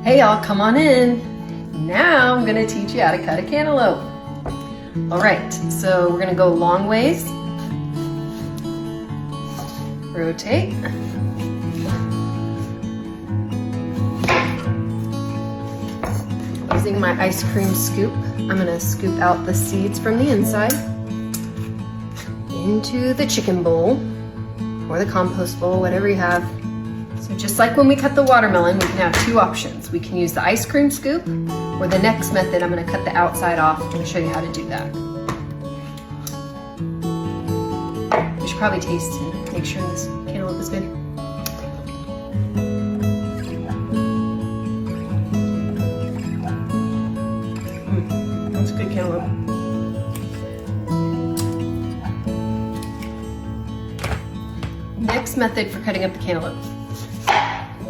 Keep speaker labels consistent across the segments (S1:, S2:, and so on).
S1: Hey y'all, come on in. Now I'm gonna teach you how to cut a cantaloupe. All right, so we're gonna go long ways. Rotate. Using my ice cream scoop, I'm gonna scoop out the seeds from the inside into the chicken bowl or the compost bowl, whatever you have. So just like when we cut the watermelon, we can have two options. We can use the ice cream scoop, or the next method, I'm gonna cut the outside off and show you how to do that. You should probably taste and make sure this cantaloupe is good. That's a good cantaloupe. Next method for cutting up the cantaloupe.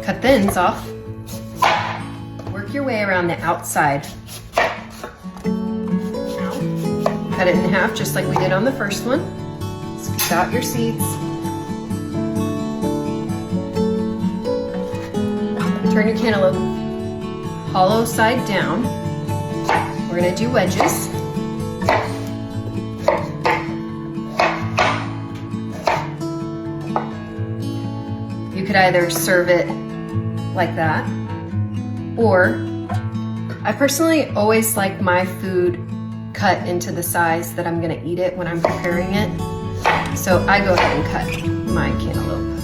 S1: Cut the ends off. Work your way around the outside. Cut it in half just like we did on the first one. Scoop out your seeds. Turn your cantaloupe hollow side down. We're gonna do wedges. You could either serve it like that, or I personally always like my food cut into the size that I'm gonna eat it when I'm preparing it. So I go ahead and cut my cantaloupe.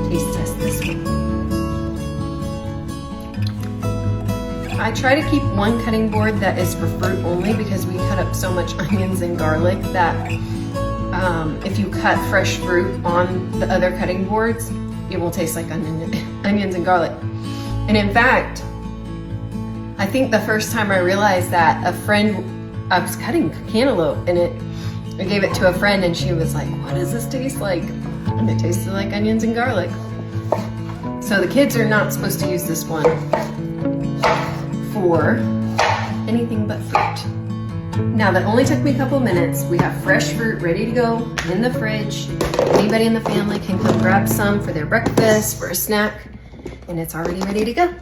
S1: Taste test this one. I try to keep one cutting board that is for fruit only because we cut up so much onions and garlic that if you cut fresh fruit on the other cutting boards, it will taste like onions and garlic. And in fact, I think the first time I realized that, I was cutting cantaloupe and I gave it to a friend and she was like, what does this taste like? And it tasted like onions and garlic. So the kids are not supposed to use this one for anything but fruit. Now that only took me a couple minutes. We have fresh fruit ready to go in the fridge. Anybody in the family can come grab some for their breakfast, for a snack, and it's already ready to go.